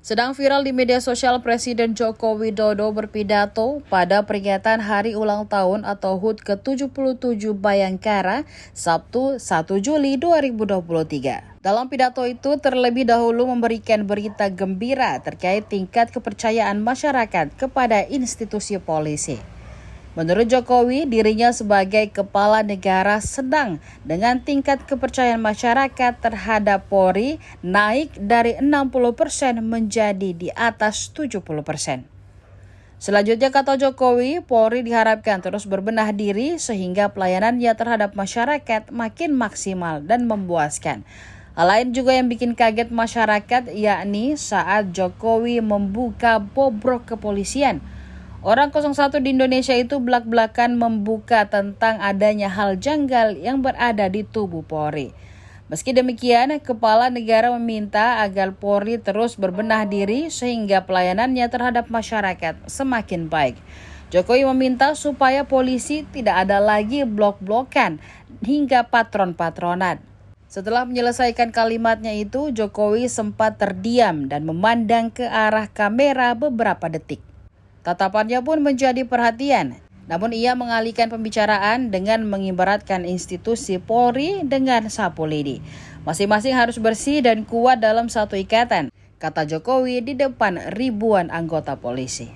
Sedang viral di media sosial, Presiden Joko Widodo berpidato pada peringatan Hari Ulang Tahun atau HUT ke-77 Bayangkara, Sabtu 1 Juli 2023. Dalam pidato itu terlebih dahulu memberikan berita gembira terkait tingkat kepercayaan masyarakat kepada institusi polisi. Menurut Jokowi, dirinya sebagai kepala negara sedang dengan tingkat kepercayaan masyarakat terhadap Polri naik dari 60% menjadi di atas 70%. Selanjutnya, kata Jokowi, Polri diharapkan terus berbenah diri sehingga pelayanannya terhadap masyarakat makin maksimal dan memuaskan. Hal lain juga yang bikin kaget masyarakat yakni saat Jokowi membuka bobrok kepolisian. Orang 01 di Indonesia itu belak-belakan membuka tentang adanya hal janggal yang berada di tubuh Polri. Meski demikian, Kepala Negara meminta agar Polri terus berbenah diri sehingga pelayanannya terhadap masyarakat semakin baik. Jokowi meminta supaya polisi tidak ada lagi blok-blokan hingga patron-patronan. Setelah menyelesaikan kalimatnya itu, Jokowi sempat terdiam dan memandang ke arah kamera beberapa detik. Tatapannya pun menjadi perhatian, namun ia mengalihkan pembicaraan dengan mengibaratkan institusi Polri dengan sapu lidi. Masing-masing harus bersih dan kuat dalam satu ikatan, kata Jokowi di depan ribuan anggota polisi.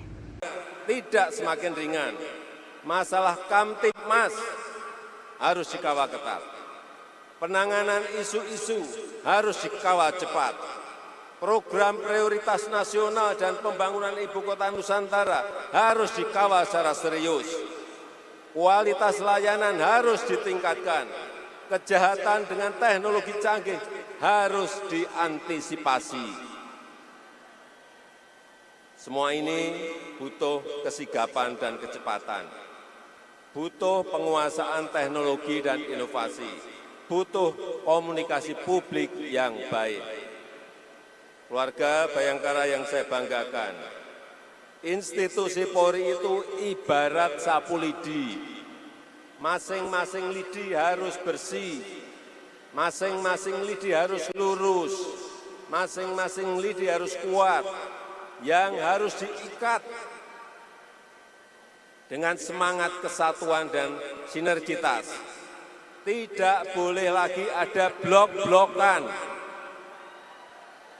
Tidak semakin ringan, masalah Kamtibmas harus dikawal ketat. Penanganan isu-isu harus dikawal cepat. Program prioritas nasional dan pembangunan ibu kota Nusantara harus dikawal secara serius. Kualitas layanan harus ditingkatkan. Kejahatan dengan teknologi canggih harus diantisipasi. Semua ini butuh kesigapan dan kecepatan. Butuh penguasaan teknologi dan inovasi. Butuh komunikasi publik yang baik. Keluarga Bayangkara yang saya banggakan, institusi Polri itu ibarat sapu lidi. Masing-masing lidi harus bersih, masing-masing lidi harus lurus, masing-masing lidi harus kuat, yang harus diikat dengan semangat kesatuan dan sinergitas. Tidak boleh lagi ada blok-blokan.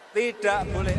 Tidak boleh